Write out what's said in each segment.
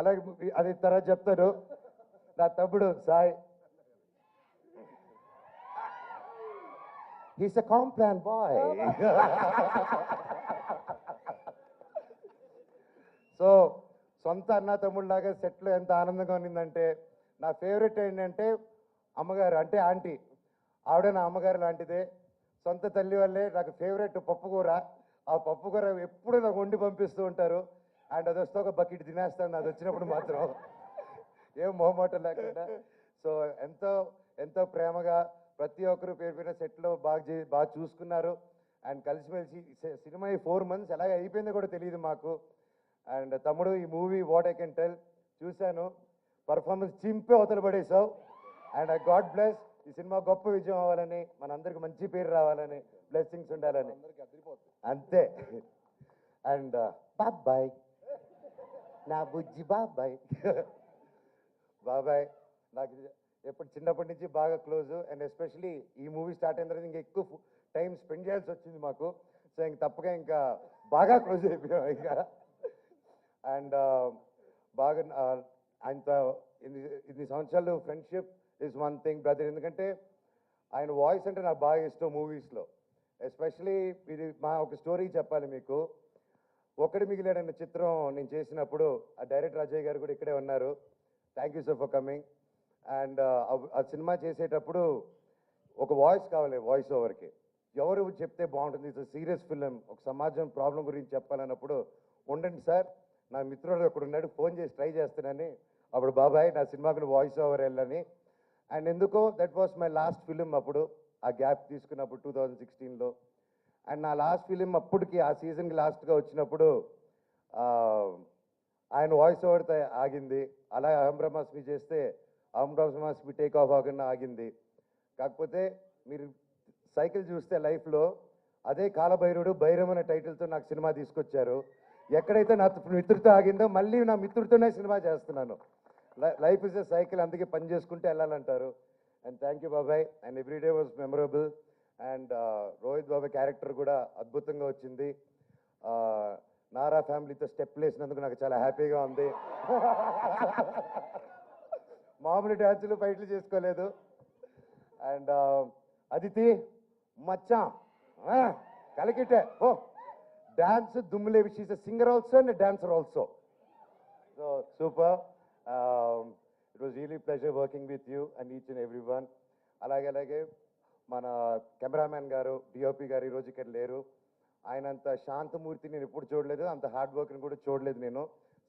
అలాగే అది తర్వాత చెప్తాను. నా తమ్ముడు Sai, he's a Complan bye. So సొంత అన్న తమ్ముళ్ళలాగా సెట్లో ఎంత ఆనందంగా ఉన్నిందంటే, నా ఫేవరెట్ ఏంటంటే అమ్మగారు, అంటే ఆంటీ. ఆవిడ నా అమ్మగారు లాంటిదే. సొంత తల్లి వల్లే నాకు ఫేవరెట్ పప్పుకూర. ఆ పప్పుకూర ఎప్పుడు నాకు వండి పంపిస్తూ ఉంటారు. అండ్ అది వస్తే ఒక బకెట్ తినేస్తాను అది వచ్చినప్పుడు మాత్రం, ఏం మొహమాటం లేకుండా. సో ఎంతో ఎంతో ప్రేమగా ప్రతి ఒక్కరు పేరు పేరున సెట్లో బాగా చూసుకున్నారు. అండ్ కలిసిమెలిసి సినిమా ఈ 4 months ఎలాగ అయిపోయిందో కూడా తెలియదు మాకు. అండ్ తమ్ముడు, ఈ movie what I can tell, చూశాను, పర్ఫార్మెన్స్ చింపే అవతల పడేసావు. అండ్ ఐ గాడ్ బ్లెస్, ఈ సినిమా గొప్ప విజయం అవ్వాలని, మనందరికి మంచి పేరు రావాలని, బ్లెస్సింగ్స్ ఉండాలని, అంతే. అండ్ బాబాయ్, నా బుజ్జి బాబాయ్. బాబాయ్ నాకు ఎప్పుడు చిన్నప్పటి నుంచి బాగా క్లోజు. అండ్ ఎస్పెషలీ ఈ మూవీ స్టార్ట్ అయిన తర్వాత ఇంకా ఎక్కువ టైం స్పెండ్ చేయాల్సి వచ్చింది మాకు. సో ఇంక తప్పగా ఇంకా బాగా క్లోజ్ అయిపోయాం ఇంకా. అండ్ బాగా ఆయనతో ఇన్ని సంవత్సరాలు friendship is one thing brother. ఎందుకంటే ఆయన వాయిస్ అంటే నాకు బాగా ఇష్టం మూవీస్లో. ఎస్పెషలీ ఇది మా ఒక స్టోరీ చెప్పాలి మీకు. ఒకటి మిగిలాడన్న చిత్రం నేను చేసినప్పుడు ఆ డైరెక్టర్ అజయ్ గారు కూడా ఇక్కడే ఉన్నారు. Thank you so for coming. And ఆ సినిమా చేసేటప్పుడు ఒక వాయిస్ కావాలి, వాయిస్ ఓవర్కి. ఎవరు చెప్తే బాగుంటుంది, ఇట్స్ సీరియస్ ఫిలిం, ఒక సమాజం ప్రాబ్లం గురించి చెప్పాలన్నప్పుడు, ఉండండి సార్ నా మిత్రుడు ఒకడు ఉన్నాడు, ఫోన్ చేసి ట్రై చేస్తానని. అప్పుడు బాబాయ్ నా సినిమాకి వాయిస్ ఓవర్ వెళ్ళని. అండ్ ఎందుకో that was my last film అప్పుడు, ఆ గ్యాప్ తీసుకున్నప్పుడు 2016లో. అండ్ నా లాస్ట్ ఫిలిం అప్పటికి ఆ సీజన్కి లాస్ట్గా వచ్చినప్పుడు ఆయన వాయిస్ ఓవర్తో ఆగింది. అలా అహం బ్రహ్మాస్మి చేస్తే అహం బ్రహ్మాస్మి టేక్ ఆఫ్ ఆగకుండా ఆగింది. కాకపోతే మీరు సైకిల్ చూస్తే లైఫ్లో అదే కాలభైరుడు భైరవ్ అనే టైటిల్తో నాకు సినిమా తీసుకొచ్చారు. ఎక్కడైతే నా మిత్రుడితో ఆగిందో మళ్ళీ నా మిత్రుడితోనే సినిమా చేస్తున్నాను. లైఫ్ ఇస్ ఎ సైకిల్, అందుకే పని చేసుకుంటే వెళ్ళాలంటారు. అండ్ థ్యాంక్ యూ బాబాయ్. And everyday was memorable. And Rohit బాబాయ్ క్యారెక్టర్ కూడా అద్భుతంగా వచ్చింది. నారా ఫ్యామిలీతో స్టెప్లు వేసినందుకు నాకు చాలా హ్యాపీగా ఉంది. మామూలు డ్యాన్సులు ఫైట్లు చేసుకోలేదు. అండ్ అదితి మచ్చా కలికిటే ఓ డాన్స్ దుమ్ములేవి, she's a singer also and dancer also. So super. It was really pleasure working with you and each and every one. అలాగే మన కెమెరామ్యాన్ గారు, డిఓపి గారు ఈరోజు ఇక్కడ లేరు. ఆయన అంత శాంతమూర్తి నేను ఎప్పుడు చూడలేదు, అంత హార్డ్ వర్క్ని కూడా చూడలేదు నేను.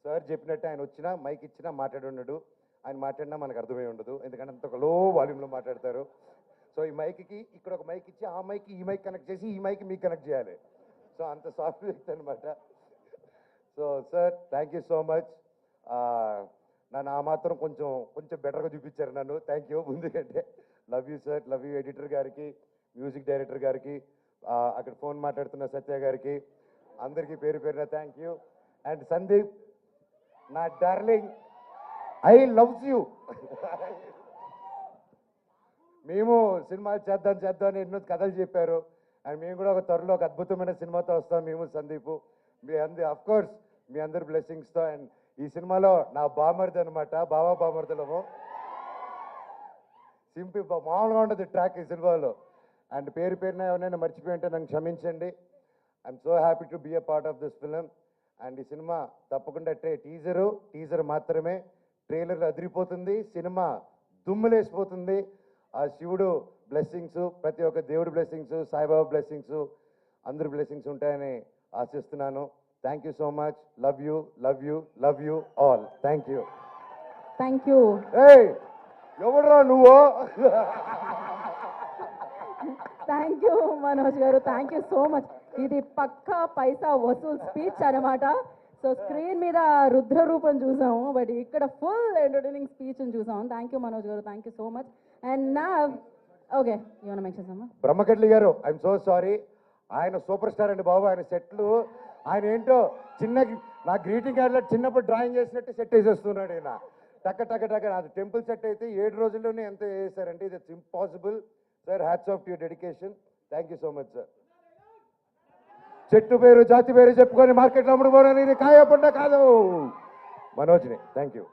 సార్ చెప్పినట్టు ఆయన వచ్చినా మైక్ ఇచ్చినా మాట్లాడి ఉండడు, ఆయన మాట్లాడినా మనకు అర్థమై ఉండదు, ఎందుకంటే అంత ఒక లో వాల్యూమ్లో మాట్లాడతారు. సో ఈ మైక్కి ఇక్కడ ఒక మైక్ ఇచ్చి ఆ మైక్ ఈ మైక్ కనెక్ట్ చేసి ఈ మైక్ మీకు కనెక్ట్ చేయాలి. సో అంత సాఫ్ట్ వ్యక్తి అనమాట. So sir thank you so much. నన్ను ఆ మాత్రం కొంచెం బెటర్గా చూపించారు నన్ను. Thank you. ముందుకంటే love you sir, love you editor గారికి, మ్యూజిక్ డైరెక్టర్ గారికి, అక్కడ ఫోన్ మాట్లాడుతున్న సత్య గారికి, అందరికీ పేరు పేరున థ్యాంక్ యూ. అండ్ సందీప్ నా డార్లింగ్, ఐ లవ్స్ యూ. మేము సినిమాలు చేద్దాం అని ఎన్నో కథలు చెప్పారు. అండ్ మేము కూడా ఒక త్వరలో ఒక అద్భుతమైన సినిమాతో వస్తాం మేము సందీప్. అఫ్కోర్స్ మీ అందరి బ్లెస్సింగ్స్తో. అండ్ ఈ సినిమాలో నా బామర్ది అనమాట, బాబా బామర్దులము. సింపుల్ మామూలుగా ఉంటుంది ట్రాక్ ఈ సినిమాలో. అండ్ పేరు పేరున ఎవరైనా మర్చిపోయి ఉంటే నన్ను క్షమించండి. I'm so happy to be a part of this film. And ఈ సినిమా తప్పకుండా టీజర్ మాత్రమే, ట్రైలర్ అదిరిపోతుంది, సినిమా దుమ్ములేసిపోతుంది. ఆ శివుడు బ్లెస్సింగ్స్, ప్రతి ఒక్క దేవుడి బ్లెస్సింగ్స్, సాయిబాబా బ్లెస్సింగ్స్, అందరి బ్లెస్సింగ్స్ ఉంటాయని ఆశిస్తున్నాను. Thank you so much. Love you, love you, love you all. Thank you. Thank you. ఏయ్ ఎవరురా నువ్వు? థ్యాంక్ యూ మనోజ్ గారు, థ్యాంక్ యూ సో మచ్. ఇది పక్కా పైసా వసూల్ స్పీచ్ అనమాట. సో స్క్రీన్ మీద రుద్ర రూపం చూసాము, బట్ ఇక్కడ ఫుల్ ఎంటర్టైనింగ్ స్పీచ్ చూసాము. థ్యాంక్ యూ మనోజ్ గారు, thank you so much. And నా ఓకే ఏమన్నా మెన్షన్ అమ్మా? బ్రహ్మకట్లి గారు, ఐఎమ్ సో సారీ. ఆయన సూపర్ స్టార్ అండి బాబు. ఆయన సెట్లు ఆయన ఏంటో నా గ్రీటింగ్ కార్డులో చిన్నప్పుడు డ్రాయింగ్ చేసినట్టు సెట్ వేసేస్తున్నాడు ఆయన. టక్క అది టెంపుల్ సెట్ అయితే 7 రోజుల్లోనే ఎంత వేసారంటే ఇది impossible. Sir hats off to your dedication. Thank you so much sir. చెట్టు పేరు జాతి పేరు చెప్పుకొని మార్కెట్లో అమ్ముడుపోవడం ఇది కాయపడ్డ కాదు. మనోజ్ని థ్యాంక్ యూ